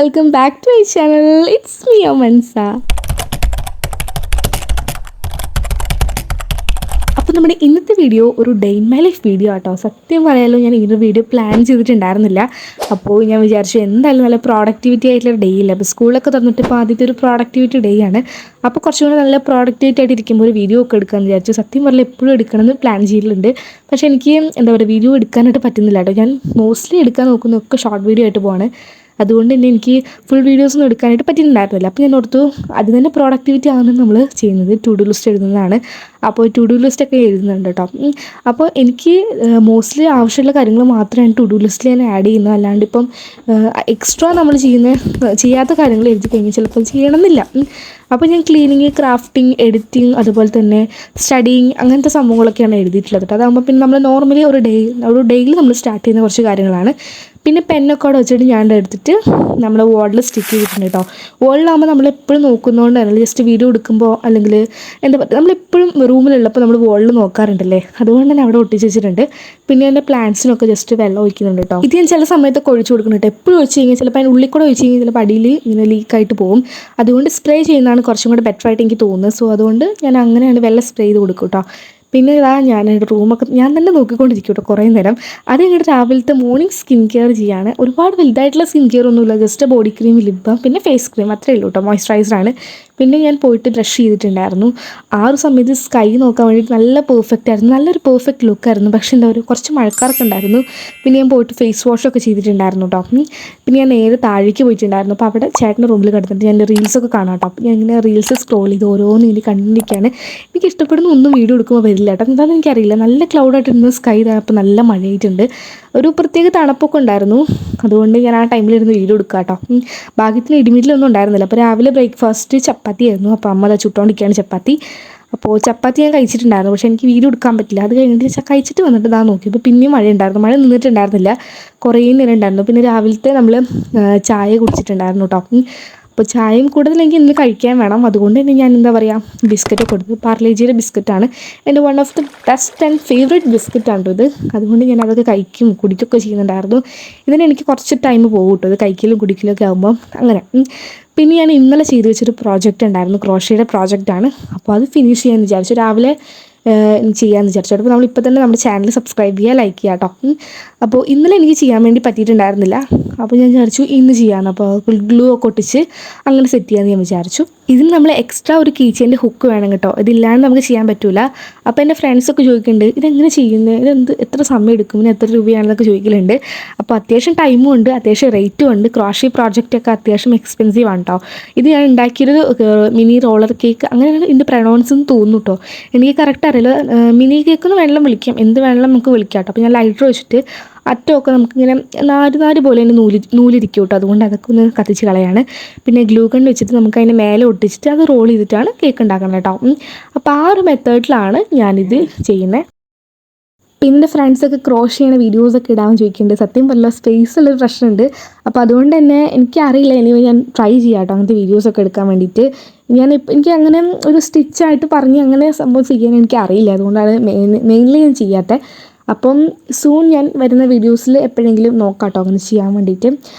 welcome back to my channel. It's me, Amansa. അപ്പോൾ നമ്മുടെ ഇന്നത്തെ വീഡിയോ ഒരു day in my life video ആട്ടോ. സത്യം പറയാലോ, ഞാൻ ഈ ഒരു വീഡിയോ പ്ലാൻ ചെയ്തിട്ടുണ്ടായിരുന്നില്ല. അപ്പോൾ ഞാൻ വിചാരിച്ചു എന്തായാലും നല്ല പ്രോഡക്റ്റിവിറ്റി ആയിട്ടുള്ള ഡേ ഇല്ല. അപ്പോൾ സ്കൂളൊക്കെ തന്നിട്ട് ഇപ്പോൾ ആദ്യത്തെ ഒരു പ്രോഡക്റ്റിവിറ്റി ഡേ ആണ്. അപ്പോൾ കുറച്ചും കൂടെ നല്ല പ്രോഡക്റ്റിവിറ്റി ആയിട്ട് ഇരിക്കുമ്പോൾ ഒരു വീഡിയോ ഒക്കെ എടുക്കാമെന്ന് വിചാരിച്ചു. സത്യം പറഞ്ഞാൽ എപ്പോഴും എടുക്കണമെന്ന് പ്ലാൻ ചെയ്തിട്ടുണ്ട്. പക്ഷേ എനിക്ക് എന്താ പറയുക, വീഡിയോ എടുക്കാനായിട്ട് പറ്റുന്നില്ല കേട്ടോ. ഞാൻ മോസ്റ്റ്ലി എടുക്കാൻ നോക്കുന്നതൊക്കെ ഷോർട്ട് വീഡിയോ ആയിട്ട് പോവാണ്. അതുകൊണ്ട് തന്നെ എനിക്ക് ഫുൾ വീഡിയോസൊന്നും എടുക്കാനായിട്ട് പറ്റിയിട്ടുണ്ടായിരുന്നില്ല. അപ്പോൾ ഞാൻ ഓർത്തു അത് തന്നെ പ്രോഡക്റ്റിവിറ്റി ആണെന്ന് നമ്മൾ ചെയ്യുന്നത് ടു ഡു ലിസ്റ്റ് എഴുതുന്നതാണ്. അപ്പോൾ ടു ഡു ലിസ്റ്റൊക്കെ എഴുതുന്നുണ്ട് കേട്ടോ. അപ്പോൾ എനിക്ക് മോസ്റ്റ്ലി ആവശ്യമുള്ള കാര്യങ്ങൾ മാത്രമാണ് ടു ഡു ലിസ്റ്റിൽ ഞാൻ ആഡ് ചെയ്യുന്നത്. അല്ലാണ്ട് ഇപ്പം എക്സ്ട്രാ നമ്മൾ ചെയ്യാത്ത കാര്യങ്ങൾ എഴുതി കഴിഞ്ഞാൽ ചിലപ്പോൾ ചെയ്യണമെന്നില്ല. അപ്പോൾ ഞാൻ ക്ലീനിങ്, ക്രാഫ്റ്റിംഗ്, എഡിറ്റിംഗ്, അതുപോലെ തന്നെ സ്റ്റഡിങ്, അങ്ങനത്തെ സംഭവങ്ങളൊക്കെയാണ് എഴുതിയിട്ടുള്ളത് കേട്ടോ. അതാകുമ്പോൾ പിന്നെ നമ്മൾ നോർമലി ഒരു ഡേയിൽ നമ്മൾ സ്റ്റാർട്ട് ചെയ്യുന്ന കുറച്ച് കാര്യങ്ങളാണ്. പിന്നെ പെന്നൊക്കെ അവിടെ വെച്ചിട്ട് ഞാൻ എടുത്തിട്ട് നമ്മുടെ വാളിൽ സ്റ്റിക്ക് ചെയ്തിട്ടുണ്ട് കേട്ടോ. വാളിലാകുമ്പോൾ നമ്മളെപ്പോഴും നോക്കുന്നതുകൊണ്ട് തന്നെ ജസ്റ്റ് വീഡിയോ എടുക്കുമ്പോൾ അല്ലെങ്കിൽ എന്താ പറയുക, നമ്മളെപ്പോഴും റൂമിലുള്ളപ്പോൾ നമ്മൾ വാളിൽ നോക്കാറുണ്ടല്ലേ, അതുകൊണ്ട് തന്നെ അവിടെ ഒട്ടിച്ച് വെച്ചിട്ടുണ്ട്. പിന്നെ എൻ്റെ പ്ലാന്റ്സിനൊക്കെ ജസ്റ്റ് വെള്ളം ഒഴിക്കുന്നുണ്ട് കേട്ടോ. ഇത് ഞാൻ ചില സമയത്തൊക്കെ ഒഴിച്ചു കൊടുക്കുന്നുണ്ട്. എപ്പോഴും ഒഴിച്ച് കഴിഞ്ഞാൽ ചിലപ്പോൾ അതിന് ഉള്ളിൽ കൂടെ ഒഴിച്ച് കഴിഞ്ഞാൽ ചിലപ്പോൾ അടിയിൽ ഇങ്ങനെ ലീക്കായിട്ട് പോകും. അതുകൊണ്ട് സ്പ്രേ ചെയ്യുന്നതാണ് കുറച്ചും കൂടെ ബെറ്റർ ആയിട്ട് എനിക്ക് തോന്നുന്നത്. സോ അതുകൊണ്ട് ഞാൻ അങ്ങനെയാണ് വെള്ളം സ്പ്രേ ചെയ്ത് കൊടുക്കും കേട്ടോ. പിന്നെ ഇതാ ഞാൻ എൻ്റെ റൂമൊക്കെ ഞാൻ തന്നെ നോക്കിക്കൊണ്ടിരിക്കും കേട്ടോ കുറേ നേരം. അത് കഴിഞ്ഞിട്ട് രാവിലത്തെ മോർണിംഗ് സ്കിൻ കെയർ ചെയ്യാണ്. ഒരുപാട് വലുതായിട്ടുള്ള സ്കിൻ കെയർ ഒന്നുമില്ല, just body cream, lip balm, പിന്നെ ഫേസ് ക്രീം, അത്രയേ ഉള്ളൂ കേട്ടോ. മോയ്സ്ചറൈസറാണ്. പിന്നെ ഞാൻ പോയിട്ട് ബ്രഷ് ചെയ്തിട്ടുണ്ടായിരുന്നു. ആ ഒരു സമയത്ത് സ്കൈ നോക്കാൻ വേണ്ടിയിട്ട് നല്ല പെർഫെക്റ്റ് ആയിരുന്നു, നല്ലൊരു പെർഫെക്റ്റ് ലുക്കായിരുന്നു. പക്ഷേ എന്താ പറയുക, കുറച്ച് മഴക്കാറൊക്കെ ഉണ്ടായിരുന്നു. പിന്നെ ഞാൻ പോയിട്ട് ഫേസ് വാഷൊക്കെ ചെയ്തിട്ടുണ്ടായിരുന്നു കേട്ടോ. പിന്നെ ഞാൻ നേരെ താഴേക്ക് പോയിട്ടുണ്ടായിരുന്നു. അപ്പോൾ അവിടെ ചേട്ടൻ്റെ റൂമിൽ കിടന്നിട്ട് ഞാൻ റീൽസൊക്കെ കാണാം കേട്ടോ. അപ്പോൾ ഞാൻ ഇങ്ങനെ റീൽസ് സ്ക്രോൾ ചെയ്ത് ഓരോന്നും ഇനി കണ്ടിരിക്കുകയാണ്. എനിക്ക് ഇഷ്ടപ്പെടുന്ന ഒന്നും വീഡിയോ എടുക്കുമ്പോൾ വരില്ല കേട്ടോ. എന്താണെന്ന് എനിക്കറിയില്ല. നല്ല ക്ലൗഡായിട്ടിരുന്ന സ്കൈ അപ്പോൾ നല്ല മഴയായിട്ടുണ്ട്. ഒരു പ്രത്യേക തണുപ്പൊക്കെ ഉണ്ടായിരുന്നു. അതുകൊണ്ട് ഞാൻ ആ ടൈമിലിരുന്ന് വീഡിയോ എടുക്കുക കേട്ടോ. ഭാഗ്യത്തിന് ഇടിമിന്നലൊന്നും ഉണ്ടായിരുന്നില്ല. അപ്പോൾ രാവിലെ ബ്രേക്ക്ഫാസ്റ്റ് ചപ്പാത്തി ആയിരുന്നു. അപ്പോൾ അമ്മ അത് ചുട്ടോണ്ടിരിക്കുകയാണ് ചപ്പാത്തി. അപ്പോൾ ചപ്പാത്തി ഞാൻ കഴിച്ചിട്ടുണ്ടായിരുന്നു, പക്ഷേ എനിക്ക് വീഡിയോ എടുക്കാൻ പറ്റില്ല. അത് കഴിഞ്ഞിട്ട് കഴിച്ചിട്ട് വന്നിട്ട് ഇതാ നോക്കിയപ്പോൾ പിന്നെയും മഴ ഉണ്ടായിരുന്നു. മഴ നിന്നിട്ടുണ്ടായിരുന്നില്ല, കുറേ നേരം ഉണ്ടായിരുന്നു. പിന്നെ രാവിലത്തെ നമ്മൾ ചായ കുടിച്ചിട്ടുണ്ടായിരുന്നു കേട്ടോ. അപ്പോൾ ചായയും കൂടുതൽ എനിക്ക് ഇന്ന് കഴിക്കാൻ വേണം. അതുകൊണ്ട് തന്നെ ഞാൻ എന്താ പറയുക, ബിസ്ക്കറ്റ് കൊടുത്തു. പാർലേജിയുടെ ബിസ്ക്കറ്റാണ് എൻ്റെ one of the best and favourite ബിസ്ക്കറ്റാണ് ഇത്. അതുകൊണ്ട് ഞാൻ അതൊക്കെ കുടിക്കുകയൊക്കെ ചെയ്യുന്നുണ്ടായിരുന്നു. ഇതിന് എനിക്ക് കുറച്ച് ടൈം പോകും കേട്ടോ, ഇത് കഴിക്കലും കുടിക്കലും ഒക്കെ ആകുമ്പോൾ. അങ്ങനെ പിന്നെ ഞാൻ ഇന്നലെ ചെയ്ത് വെച്ചൊരു പ്രോജക്റ്റ് ഉണ്ടായിരുന്നു, ക്രോഷയുടെ പ്രോജക്റ്റാണ്. അപ്പോൾ അത് ഫിനിഷ് ചെയ്യാമെന്ന് വിചാരിച്ചു. രാവിലെ ചെയ്യാമെന്ന് വിചാരിച്ചു. അപ്പോൾ നമ്മളിപ്പോൾ തന്നെ നമ്മുടെ ചാനൽ സബ്സ്ക്രൈബ് ചെയ്യുക, ലൈക്ക് ചെയ്യുക കേട്ടോ. അപ്പോൾ ഇന്നലെ എനിക്ക് ചെയ്യാൻ വേണ്ടി പറ്റിയിട്ടുണ്ടായിരുന്നില്ല. അപ്പോൾ ഞാൻ വിചാരിച്ചു ഇന്ന് ചെയ്യാമെന്ന്. അപ്പോൾ ഗ്ലൂ ഒക്കെ ഒട്ടിച്ച് അങ്ങനെ സെറ്റ് ചെയ്യാമെന്ന് ഞാൻ വിചാരിച്ചു. ഇതിന് നമ്മൾ എക്സ്ട്രാ ഒരു കീച്ചേൻ്റെ ഹുക്ക് വേണം കേട്ടോ. ഇതില്ലാണ്ട് നമുക്ക് ചെയ്യാൻ പറ്റില്ല. അപ്പോൾ എൻ്റെ ഫ്രണ്ട്സൊക്കെ ചോദിക്കുന്നുണ്ട് ഇതെങ്ങനെ ചെയ്യുന്നത്, എത്ര സമയം എടുക്കും, ഇതിന് എത്ര രൂപയാണെന്നൊക്കെ ചോദിക്കലുണ്ട്. അപ്പോൾ അത്യാവശ്യം ടൈമും ഉണ്ട്, അത്യാവശ്യം റേറ്റും ഉണ്ട്. ക്രോഷി പ്രോജക്റ്റൊക്കെ അത്യാവശ്യം എക്സ്പെൻസീവ് ആണ് കേട്ടോ. ഇത് ഞാൻ ഉണ്ടാക്കിയൊരു മിനി റോളർ കേക്ക്, അങ്ങനെയാണ് ഇതിൻ്റെ പ്രൊനൗൺസ് എന്ന് തോന്നുന്നു കേട്ടോ. എനിക്ക് കറക്റ്റ് അറിയില്ല. മിനി കേക്ക് എന്ന് വെള്ളം വിളിക്കാം, എന്ത് വെള്ളം നമുക്ക് വിളിക്കാം കേട്ടോ. അപ്പോൾ ഞാൻ ലൈറ്റർ വെച്ചിട്ട് അറ്റമൊക്കെ നമുക്കിങ്ങനെ നാര് പോലെ തന്നെ നൂലിരിക്കും കേട്ടോ. അതുകൊണ്ട് അതൊക്കെ ഒന്ന് കത്തിച്ച് കളയാണ്. പിന്നെ ഗ്ലൂ ഗൺ വെച്ചിട്ട് നമുക്ക് അതിൻ്റെ മേലെ ഒട്ടിച്ചിട്ട് അത് റോൾ ചെയ്തിട്ടാണ് കേക്ക് ഉണ്ടാക്കുന്നത് കേട്ടോ. അപ്പോൾ ആ ഒരു മെത്തേഡിലാണ് ഞാനിത് ചെയ്യുന്നത്. പിന്നെ എൻ്റെ ഫ്രണ്ട്സൊക്കെ ക്രോഷ് ചെയ്യുന്ന വീഡിയോസൊക്കെ ഇടാൻ ചോദിക്കുന്നുണ്ട്. സത്യം പറഞ്ഞാൽ സ്പേസുള്ളൊരു പ്രശ്നമുണ്ട്. അപ്പോൾ അതുകൊണ്ട് തന്നെ എനിക്കറിയില്ല, ഇനി ഞാൻ ട്രൈ ചെയ്യാം കേട്ടോ അങ്ങനത്തെ വീഡിയോസൊക്കെ എടുക്കാൻ വേണ്ടിയിട്ട്. എനിക്ക് അങ്ങനെ ഒരു സ്റ്റിച്ചായിട്ട് പറഞ്ഞ് അങ്ങനെ സംഭവം ചെയ്യാൻ എനിക്കറിയില്ല. അതുകൊണ്ടാണ് മെയിൻലി ഞാൻ ചെയ്യാത്തത്. അപ്പം സൂൺ ഞാൻ വരുന്ന വീഡിയോസിൽ എപ്പോഴെങ്കിലും നോക്കാം കേട്ടോ അങ്ങനെ ചെയ്യാൻ വേണ്ടിയിട്ട്.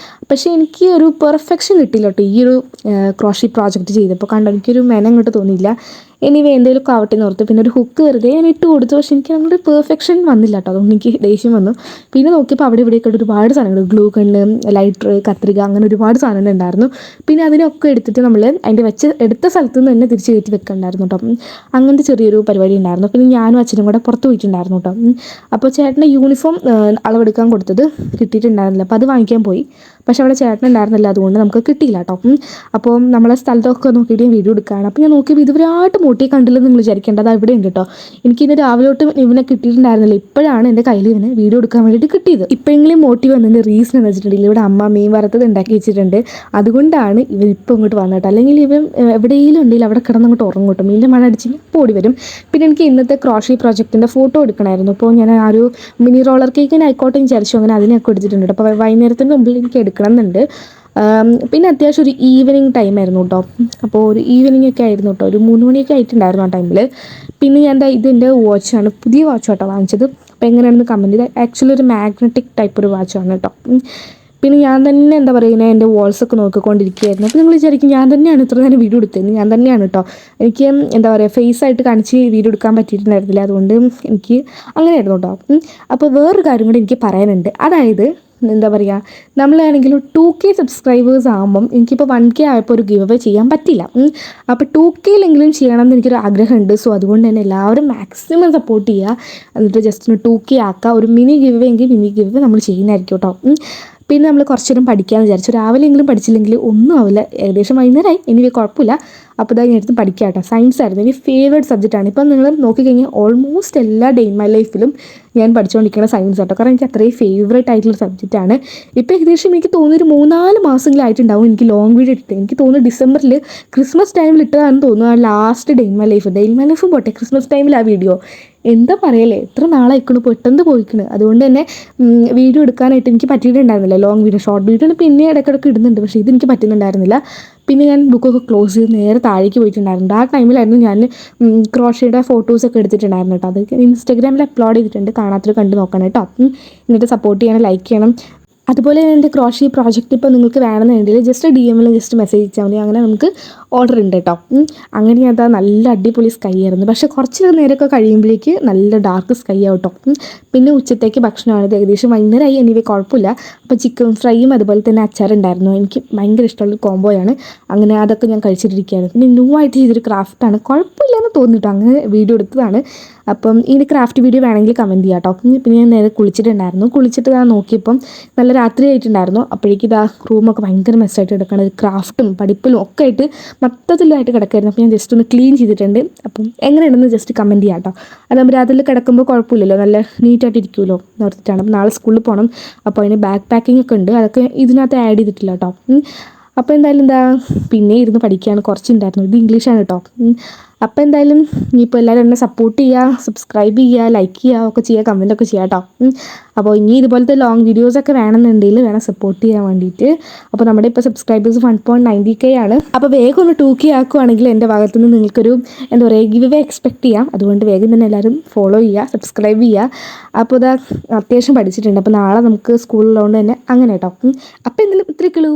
പക്ഷേ എനിക്ക് ഒരു പെർഫെക്ഷൻ കിട്ടിയില്ല കേട്ടോ ഈ ഒരു ക്രോഷി പ്രോജക്റ്റ് ചെയ്തപ്പോൾ. കണ്ടോ, എനിക്കൊരു മെനം ഇങ്ങോട്ട് തോന്നിയില്ല. എനിവേ എന്തെങ്കിലുമൊക്കെ ആവട്ടെ എന്ന് ഓർത്ത് പിന്നെ ഒരു ഹുക്ക് വെറുതെ ഞാൻ ഇട്ട് കൊടുത്തു. പക്ഷേ എനിക്ക് അങ്ങോട്ട് പെർഫെക്ഷൻ വന്നില്ല കേട്ടോ. അതുകൊണ്ട് എനിക്ക് ദേഷ്യം വന്നു. പിന്നെ നോക്കിയപ്പോൾ അവിടെ ഇവിടെയൊക്കെ ഒരുപാട് സാധനങ്ങൾ, ഗ്ലൂ ഗണ്ണ്, ലൈറ്റർ, കത്രിക, അങ്ങനെ ഒരുപാട് സാധനങ്ങൾ ഉണ്ടായിരുന്നു. പിന്നെ അതിനൊക്കെ എടുത്തിട്ട് നമ്മൾ അതിൻ്റെ എടുത്ത സ്ഥലത്ത് നിന്ന് തന്നെ തിരിച്ച് കയറ്റി വെക്കണ്ടായിരുന്നു കേട്ടോ. അങ്ങനത്തെ ചെറിയൊരു പരിപാടി ഉണ്ടായിരുന്നു. പിന്നെ ഞാനും അച്ഛനും കൂടെ പുറത്ത് പോയിട്ടുണ്ടായിരുന്നു കേട്ടോ. അപ്പോൾ ചേട്ടൻ്റെ യൂണിഫോം അളവെടുക്കാൻ കൊടുത്തത് കിട്ടിയിട്ടുണ്ടായിരുന്നില്ല. അപ്പോൾ അത് വാങ്ങിക്കാൻ പോയി. പക്ഷേ അവിടെ ചേട്ടനുണ്ടായിരുന്നില്ല, അതുകൊണ്ട് നമുക്ക് കിട്ടിയില്ല കേട്ടോ. അപ്പോൾ നമ്മളെ സ്ഥലത്തൊക്കെ നോക്കിയിട്ട് ഞാൻ വീഡിയോ എടുക്കുകയാണ്. അപ്പോൾ ഞാൻ നോക്കിയപ്പോൾ ഇതുവരെയായിട്ട് മോട്ടിയെ കണ്ടില്ലെന്ന് നിങ്ങൾ വിചാരിക്കേണ്ടത്, അത് ഇവിടെ ഉണ്ട് കേട്ടോ. എനിക്കിന്ന് രാവിലെ തൊട്ട് ഇവനെ കിട്ടിയിട്ടുണ്ടായിരുന്നില്ല. ഇപ്പോഴാണ് എൻ്റെ കയ്യിൽ ഇവനെ വീഡിയോ എടുക്കാൻ വേണ്ടിയിട്ട് കിട്ടിയത്. ഇപ്പോഴെങ്കിലും മോട്ടി വന്നതിൻ്റെ റീസൺ എന്ന് വെച്ചിട്ടുണ്ടെങ്കിൽ ഇവിടെ അമ്മ മീൻ വറുത്തത് ഉണ്ടാക്കി വെച്ചിട്ടുണ്ട്. അതുകൊണ്ടാണ് ഇവൻ ഇപ്പോൾ ഇങ്ങോട്ട് വന്നിട്ട്. അല്ലെങ്കിൽ ഇവൻ എവിടെയെങ്കിലും ഉണ്ടെങ്കിൽ അവിടെ കിടന്നങ്ങോട്ട് ഉറങ്ങും കേട്ടോ. മീൻ്റെ മഴ അടിച്ച് ഓടി വരും. പിന്നെ എനിക്ക് ഇന്നത്തെ ക്രോഷി പ്രോജക്റ്റിൻ്റെ ഫോട്ടോ എടുക്കണമായിരുന്നു. അപ്പോൾ ഞാൻ ആ ഒരു മിനി റോളർ കേക്കിന് ആയിക്കോട്ടെ വിചാരിച്ചു. അങ്ങനെ അതിനൊക്കെ എടുത്തിട്ടുണ്ട്. അപ്പോൾ വൈകുന്നേരത്തിൻ്റെ മുമ്പിൽ എനിക്ക് എടുക്കണം എന്നുണ്ട്. പിന്നെ അത്യാവശ്യം ഒരു ഈവനിങ് ടൈമായിരുന്നു കേട്ടോ. അപ്പോൾ ഒരു ഈവനിങ് ഒക്കെ ആയിരുന്നു കേട്ടോ, ഒരു 3 മണിയൊക്കെ ആയിട്ടുണ്ടായിരുന്നു ആ ടൈമിൽ. പിന്നെ ഞാൻ ഇതെൻ്റെ വാച്ചാണ്, പുതിയ വാച്ച് കേട്ടോ വാങ്ങിച്ചത്. അപ്പോൾ എങ്ങനെയാണെന്ന് കമൻറ്റ് ചെയ്ത്. ആക്ച്വലി ഒരു മാഗ്നറ്റിക് ടൈപ്പ് ഒരു വാച്ചാണ് കേട്ടോ. പിന്നെ ഞാൻ തന്നെ എന്താ പറയുക എൻ്റെ വാൾസൊക്കെ നോക്കിക്കൊണ്ടിരിക്കുകയായിരുന്നു. അപ്പോൾ നിങ്ങൾ വിചാരിക്കും ഞാൻ തന്നെയാണ് ഇത്ര നേരം വീഡിയോ എടുത്തത്. ഞാൻ തന്നെയാണ് കേട്ടോ. എനിക്ക് എന്താ പറയുക ഫേസ് ആയിട്ട് കാണിച്ച് വീഡിയോ എടുക്കാൻ പറ്റിയിട്ടുണ്ടായിരുന്നില്ല. അതുകൊണ്ട് എനിക്ക് അങ്ങനെയായിരുന്നു കേട്ടോ. അപ്പോൾ വേറൊരു കാര്യം കൂടി എനിക്ക് പറയാനുണ്ട്. അതായത് എന്താ പറയുക, നമ്മളാണെങ്കിലും 2K സബ്സ്ക്രൈബേഴ്സ് ആകുമ്പം എനിക്കിപ്പോൾ 1K ആയപ്പോൾ ഒരു ഗിവ് അവേ ചെയ്യാൻ പറ്റില്ല. അപ്പോൾ 2Kയിലെങ്കിലും ചെയ്യണം എന്ന് എനിക്കൊരു ആഗ്രഹമുണ്ട്. സോ അതുകൊണ്ട് തന്നെ എല്ലാവരും മാക്സിമം സപ്പോർട്ട് ചെയ്യുക. എന്നിട്ട് ജസ്റ്റ് ഒന്ന് 2K ആക്കുക. ഒരു മിനി ഗിവ് അവേ എങ്കിൽ മിനി ഗിവ് അവേ നമ്മൾ ചെയ്യുന്നതായിരിക്കും കേട്ടോ. പിന്നെ നമ്മൾ കുറച്ച് നേരം പഠിക്കാമെന്ന് വിചാരിച്ചു. രാവിലെയെങ്കിലും പഠിച്ചില്ലെങ്കിൽ ഒന്നും ആവില്ല. ഏകദേശം വൈകുന്നേരമായി, ഇനി കുഴപ്പമില്ല. അപ്പോൾ ഇതാ ഞാൻ എടുത്ത് പഠിക്കാം കേട്ടോ. സയൻസ് ആയിരുന്നു എനിക്ക് ഫേവറേറ്റ് സബ്ജക്റ്റാണ്. ഇപ്പം നിങ്ങൾ നോക്കിക്കഴിഞ്ഞാൽ ഓൾമോസ്റ്റ് എല്ലാ ഡേ ഇൻ മൈ ലൈഫിലും ഞാൻ പഠിച്ചുകൊണ്ടിരിക്കുന്ന സയൻസ് കേട്ടോ. കാരണം എനിക്ക് അത്രയും ഫേവറേറ്റ് ആയിട്ടുള്ള സബ്ജക്റ്റാണ്. ഇപ്പോൾ ഏകദേശം എനിക്ക് തോന്നുന്നു ഒരു 3-4 മാസങ്ങളായിട്ടുണ്ടാവും എനിക്ക് ലോങ് വീഡിയോ ഇട്ടിട്ട്. എനിക്ക് തോന്നുന്നു ഡിസംബറിൽ ക്രിസ്മസ് ടൈമിൽ ഇട്ടതാണെന്ന് തോന്നുന്നു. ആ last day in my life പോട്ടെ, ക്രിസ്മസ് ടൈമിൽ ആ വീഡിയോ എന്താ പറയല്ലേ, എത്ര നാളായിക്കണു, പെട്ടെന്ന് പോയിക്കണ്. അതുകൊണ്ട് തന്നെ വീഡിയോ എടുക്കാനായിട്ട് എനിക്ക് പറ്റിയിട്ടുണ്ടായിരുന്നില്ല. ലോങ് വീഡിയോ, ഷോർട്ട് വീഡിയോ പിന്നെ ഇടയ്ക്കിടയ്ക്ക് ഇടുന്നുണ്ട്. പക്ഷേ ഇതെനിക്ക് പറ്റുന്നുണ്ടായിരുന്നില്ല. പിന്നെ ഞാൻ ബുക്കൊക്കെ ക്ലോസ് ചെയ്ത് നേരെ താഴേക്ക് പോയിട്ടുണ്ടായിരുന്നു. ആ ടൈമിലായിരുന്നു ഞാൻ ക്രോഷയുടെ ഫോട്ടോസൊക്കെ എടുത്തിട്ടുണ്ടായിരുന്നു കേട്ടോ. അത് ഇൻസ്റ്റാഗ്രാമിൽ അപ്ലോഡ് ചെയ്തിട്ടുണ്ട്. കാണാത്തൊരു കണ്ട് നോക്കണം കേട്ടോ. എന്നിട്ട് സപ്പോർട്ട് ചെയ്യണം, ലൈക്ക് ചെയ്യണം. അതുപോലെ എൻ്റെ ക്രോഷി പ്രോജക്റ്റ് ഇപ്പോൾ നിങ്ങൾക്ക് വേണമെന്നുണ്ടെങ്കിൽ ജസ്റ്റ് DM ജസ്റ്റ് മെസ്സേജ് അയച്ചാൽ മതി. അങ്ങനെ നമുക്ക് ഓർഡർ ഉണ്ട് കേട്ടോ. അങ്ങനെ അതാ നല്ല അടിപൊളി സ്കൈ ആയിരുന്നു. പക്ഷേ കുറച്ച് നേരമൊക്കെ കഴിയുമ്പോഴേക്ക് നല്ല ഡാർക്ക് സ്കൈ ആവും കേട്ടോ. പിന്നെ ഉച്ചത്തേക്ക് ഭക്ഷണമാണിത്. ഏകദേശം വൈകുന്നേരമായി. എനിവേ കുഴപ്പമില്ല. അപ്പോൾ ചിക്കൻ ഫ്രൈയും അതുപോലെ തന്നെ അച്ചാറുണ്ടായിരുന്നു. എനിക്ക് ഭയങ്കര ഇഷ്ടമുള്ള കോംബോയാണ്. അങ്ങനെ അതൊക്കെ ഞാൻ കഴിച്ചിട്ടിരിക്കുകയാണ്. പിന്നെ ന്യൂ ആയിട്ട് ചെയ്തൊരു ക്രാഫ്റ്റാണ്. കുഴപ്പമില്ലെന്ന് തോന്നിട്ടോ, അങ്ങനെ വീഡിയോ എടുത്തതാണ്. അപ്പം ഇതിൻ്റെ ക്രാഫ്റ്റ് വീഡിയോ വേണമെങ്കിൽ കമൻറ്റ് ചെയ്യാം കേട്ടോ. പിന്നെ ഞാൻ നേരെ കുളിച്ചിട്ടുണ്ടായിരുന്നു. കുളിച്ചിട്ട് ഞാൻ നോക്കിയപ്പം നല്ല രാത്രി ആയിട്ടുണ്ടായിരുന്നു. അപ്പോഴേക്കും ഇതാ റൂമൊക്കെ ഭയങ്കര മെസ്സായിട്ട് കിടക്കണം. ക്രാഫ്റ്റും പഠിപ്പിലും ഒക്കെ ആയിട്ട് മൊത്തത്തിലായിട്ട് കിടക്കായിരുന്നു. അപ്പോൾ ഞാൻ ജസ്റ്റ് ഒന്ന് ക്ലീൻ ചെയ്തിട്ടുണ്ട്. അപ്പം എങ്ങനെയുണ്ടെന്ന് ജസ്റ്റ് കമൻറ്റ് ചെയ്യാം കേട്ടോ. അതാകുമ്പോൾ രാത്രിയിൽ കിടക്കുമ്പോൾ കുഴപ്പമില്ലല്ലോ, നല്ല നീറ്റായിട്ട് ഇരിക്കുമല്ലോ ഓർത്തിട്ടാണ്. അപ്പം നാളെ സ്കൂളിൽ പോകണം. അപ്പോൾ അതിന് ബാക്ക് പാക്കിംഗ് ഒക്കെ ഉണ്ട്. അതൊക്കെ ഇതിനകത്ത് ആഡ് ചെയ്തിട്ടില്ല കേട്ടോ. അപ്പോൾ എന്തായാലും എന്താ പിന്നെ ഇരുന്ന് പഠിക്കുകയാണ്. കുറച്ചുണ്ടായിരുന്നു. ഇത് ഇംഗ്ലീഷാണ് കേട്ടോ. അപ്പോൾ എന്തായാലും ഇനിയിപ്പോൾ എല്ലാവരും എന്നെ സപ്പോർട്ട് ചെയ്യുക, സബ്സ്ക്രൈബ് ചെയ്യുക, ലൈക്ക് ചെയ്യുക, ഒക്കെ ചെയ്യുക, കമൻറ്റൊക്കെ ചെയ്യുക കേട്ടോ. അപ്പോൾ ഇനി ഇതുപോലത്തെ ലോങ് വീഡിയോസൊക്കെ വേണമെന്നുണ്ടെങ്കിൽ വേണം സപ്പോർട്ട് ചെയ്യാൻ വേണ്ടിയിട്ട്. അപ്പോൾ നമ്മുടെ ഇപ്പോൾ സബ്സ്ക്രൈബേഴ്സ് 1.90K ആണ്. അപ്പോൾ വേഗം ഒന്ന് 2K ആക്കുകയാണെങ്കിൽ എൻ്റെ ഭാഗത്തുനിന്ന് നിങ്ങൾക്കൊരു എന്താ പറയുക ഗിവ് അവേ എക്സ്പെക്ട് ചെയ്യാം. അതുകൊണ്ട് വേഗം തന്നെ എല്ലാവരും ഫോളോ ചെയ്യുക, സബ്സ്ക്രൈബ് ചെയ്യുക. അപ്പോൾ ഇതാ അത്യാവശ്യം പഠിച്ചിട്ടുണ്ട്. അപ്പോൾ നാളെ നമുക്ക് സ്കൂളിലുള്ളതുകൊണ്ട് തന്നെ അങ്ങനെ കേട്ടോ. അപ്പോൾ എന്തെങ്കിലും ഇത്രയൊക്കെയുള്ളൂ.